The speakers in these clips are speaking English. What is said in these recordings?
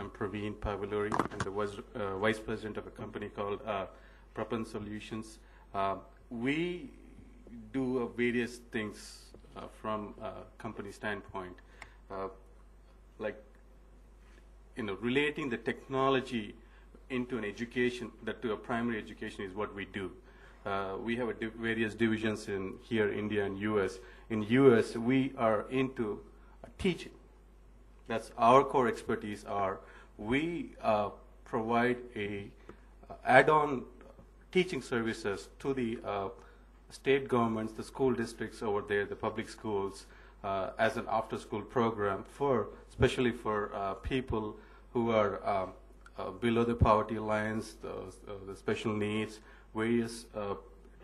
I'm Praveen Pavuluri. I'm the vice president of a company called Praveen Solutions. We do various things from a company standpoint, like relating the technology into an education, that to a primary education is what we do. We have various divisions in here, India and US. In US, we are into teaching. That's our core expertise. We provide add-on teaching services to the state governments, the school districts over there, the public schools, as an after-school program especially for people who are below the poverty lines, the special needs, various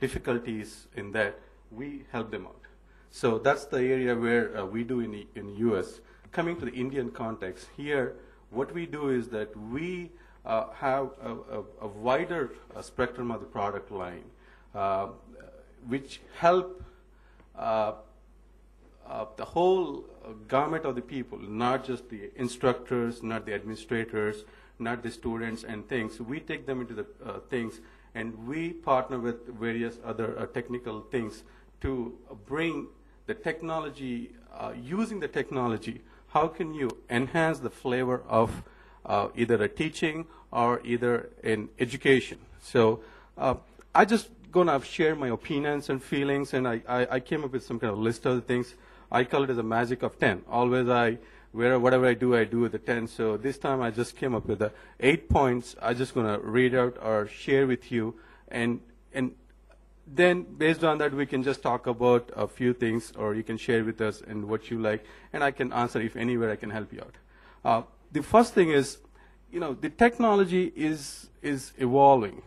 difficulties in that. We help them out. So that's the area where we do in US. Coming to the Indian context, here what we do is that we have a wider spectrum of the product line, which help the whole gamut of the people, not just the instructors, not the administrators, not the students and things. We take them into the things, and we partner with various other technical things to bring the technology, using the technology. How can you enhance the flavor of either a teaching or either in education? So I just gonna share my opinions and feelings, and I came up with some kind of list of the things. I call it as a magic of 10. Always whatever I do with the 10. So this time I just came up with the 8 points. I just gonna read out or share with you, and then based on that we can just talk about a few things, or you can share with us and what you like, and I can answer if anywhere I can help you out. The first thing is, the technology is evolving.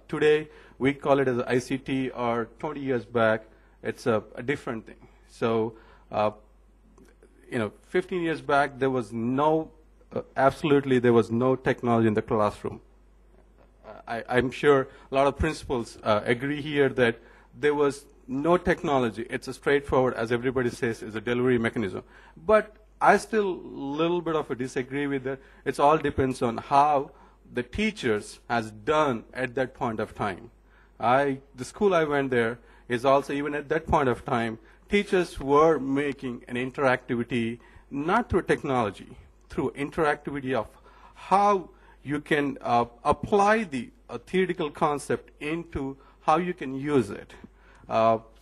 Today we call it as ICT, or 20 years back it's a different thing. So 15 years back there was absolutely there was no technology in the classroom. I'm sure a lot of principals agree here that there was no technology. It's a straightforward, as everybody says, is a delivery mechanism. But I still little bit of a disagree with that. It all depends on how the teachers has done at that point of time. The school I went there is also, even at that point of time, teachers were making an interactivity, not through technology, through interactivity of how you can apply the theoretical concept into how you can use it.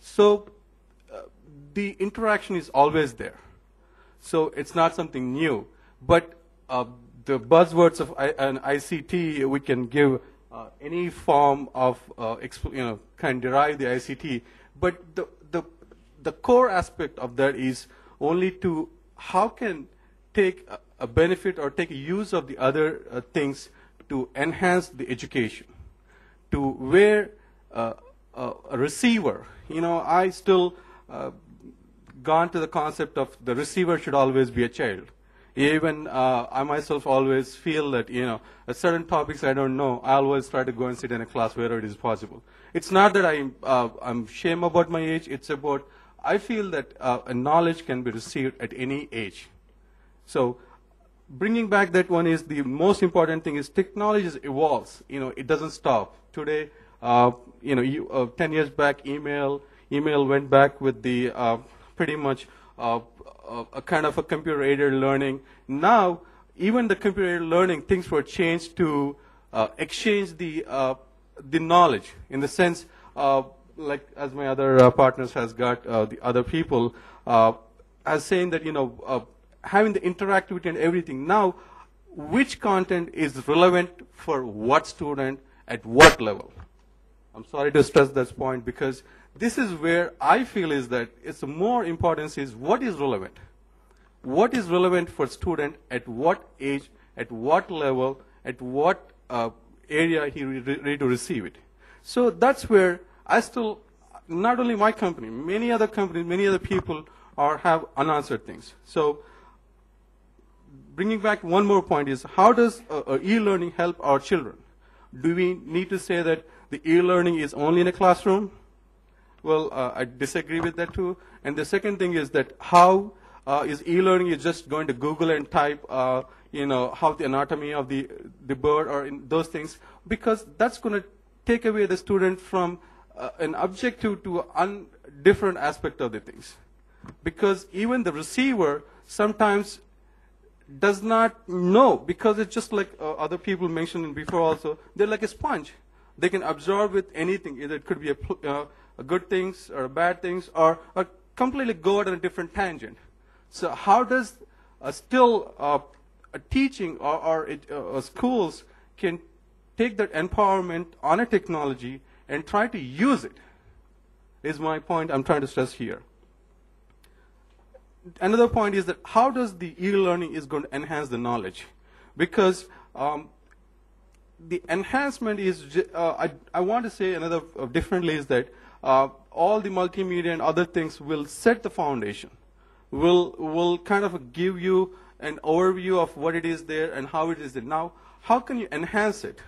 So the interaction is always there. So it's not something new. But the buzzwords of an ICT, we can give any form of, can derive the ICT. But the core aspect of that is only to how can take a benefit or take a use of the other things to enhance the education, to where a receiver, I still gone to the concept of the receiver should always be a child. Even I myself always feel that, at certain topics I don't know, I always try to go and sit in a class wherever it is possible. It's not that I'm ashamed about my age, it's about, I feel that a knowledge can be received at any age. So bringing back that one is the most important thing is technology evolves. It doesn't stop. Today, 10 years back, email went back with the pretty much a kind of a computer-aided learning. Now, even the computer-aided learning, things were changed to exchange the knowledge in the sense, like as my other partners has got the other people, as saying that having the interactivity and everything. Now, which content is relevant for what student at what level? I'm sorry to stress this point, because this is where I feel is that it's more importance is what is relevant. What is relevant for student at what age, at what level, at what area he ready to receive it. So that's where I still, not only my company, many other companies, many other people have unanswered things. So bringing back one more point is, how does e-learning help our children? Do we need to say that the e-learning is only in a classroom? Well, I disagree with that too. And the second thing is that how is e-learning is just going to Google and type, how the anatomy of the bird or in those things, because that's going to take away the student from an objective to a different aspect of the things. Because even the receiver sometimes does not know, because it's just like other people mentioned before also, they're like a sponge. They can absorb with anything. Either it could be a good things or bad things, or completely go out on a different tangent. So how does still a teaching or schools can take that empowerment on a technology and try to use it, is my point I'm trying to stress here. Another point is that how does the e-learning is going to enhance the knowledge? Because the enhancement is, I want to say another differently is that all the multimedia and other things will set the foundation, will kind of give you an overview of what it is there and how it is there. Now, how can you enhance it?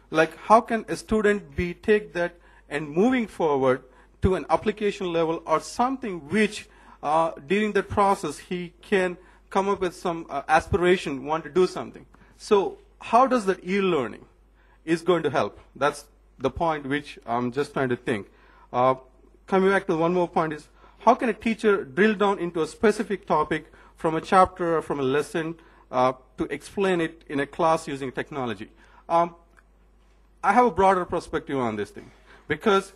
Like, how can a student take that and moving forward to an application level or something which during that process he can come up with some aspiration, want to do something. So how does that e-learning is going to help? That's the point which I'm just trying to think. Coming back to one more point is, how can a teacher drill down into a specific topic from a chapter or from a lesson to explain it in a class using technology? I have a broader perspective on this thing, because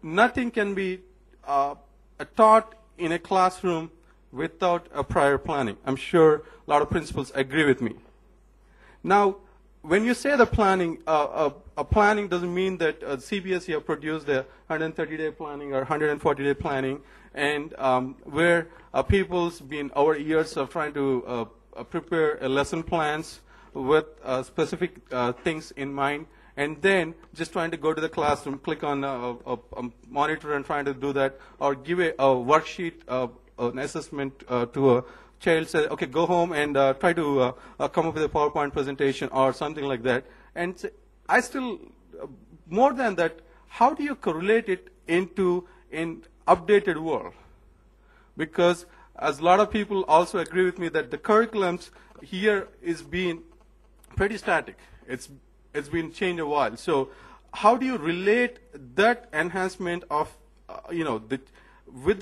nothing can be taught in a classroom without a prior planning. I'm sure a lot of principals agree with me. Now, when you say the planning, a planning doesn't mean that CBSE have produced a 130-day planning or 140-day planning, and where people's been over years of trying to prepare lesson plans with specific things in mind, and then just trying to go to the classroom, click on a monitor and trying to do that, or give a worksheet, an assessment to a child, say, okay, go home and try to come up with a PowerPoint presentation or something like that. And I still, more than that, how do you correlate it into an updated world? Because as a lot of people also agree with me that the curriculums here is being pretty static. It's been changed a while. So how do you relate that enhancement of, with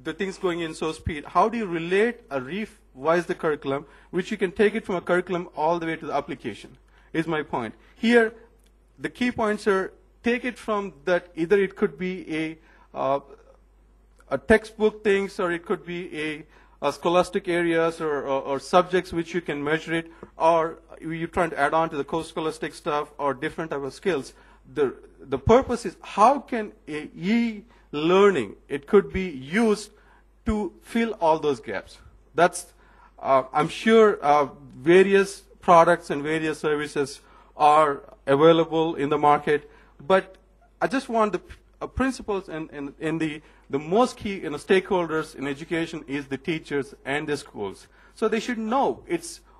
the things going in so speed, how do you relate revise the curriculum, which you can take it from a curriculum all the way to the application, is my point. Here, the key points are, take it from that, either it could be a textbook things, or it could be a scholastic areas or subjects which you can measure it, or you're trying to add on to the co-scholastic stuff or different type of skills. The purpose is, how can e-learning, it could be used to fill all those gaps. That's, I'm sure various products and various services are available in the market, but I just want the principals and the most key stakeholders in education is the teachers and the schools. So they should know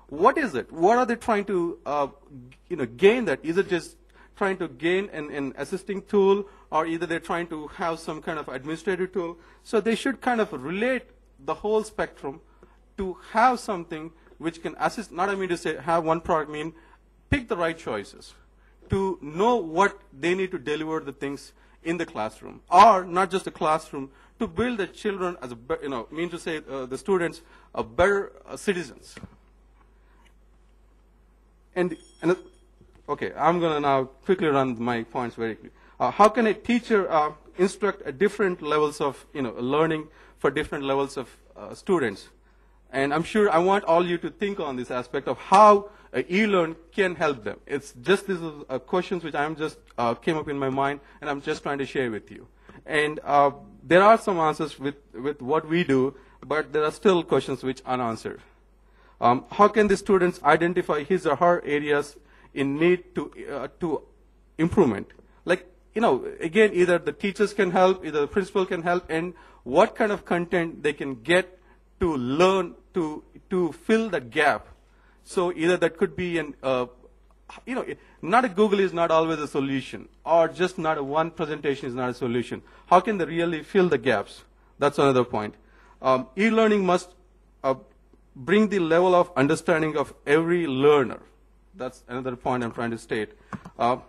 what is it? What are they trying to gain that? Is it just trying to gain an assisting tool, or either they're trying to have some kind of administrative tool? So they should kind of relate the whole spectrum to have something which can assist. Not I mean to say have one product, mean pick the right choices to know what they need to deliver the things in the classroom, or not just the classroom, to build the children as mean to say the students are better citizens. And okay, I'm going to now quickly run my points very quickly. How can a teacher instruct at different levels of learning for different levels of students? And I'm sure I want all you to think on this aspect of how e-learn can help them. It's just these are questions which I'm just came up in my mind, and I'm just trying to share with you. And there are some answers with what we do, but there are still questions which are unanswered. How can the students identify his or her areas in need to improvement? Like, again, either the teachers can help, either the principal can help, and what kind of content they can get to learn to fill that gap. So either that could be not a Google is not always a solution, or just not a one presentation is not a solution. How can they really fill the gaps? That's another point. E-learning must bring the level of understanding of every learner. That's another point I'm trying to state. I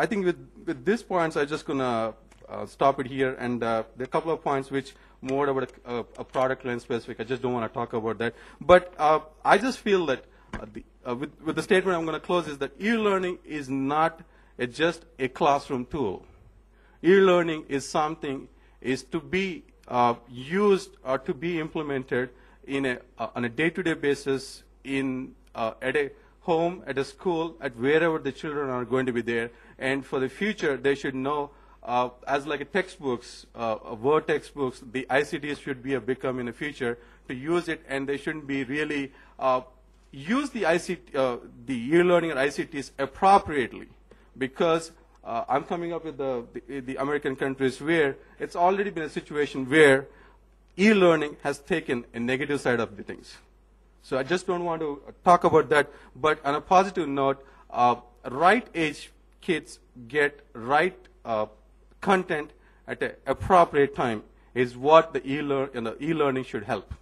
think with these points, I'm just going to stop it here. And there are a couple of points which more about a product line specific. I just don't want to talk about that. But I just feel that with the statement I'm going to close is that e-learning is not just a classroom tool. E-learning is something is to be used or to be implemented on a day-to-day basis at a home, at a school, at wherever the children are going to be there. And for the future, they should know, as like a textbooks, Word textbooks, the ICTs should be a become in the future to use it, and they shouldn't be really use the e-learning or ICTs appropriately, because I'm coming up with the American countries where it's already been a situation where e-learning has taken a negative side of the things. So I just don't want to talk about that. But on a positive note, right age kids get right content at an appropriate time is what the e-learning should help.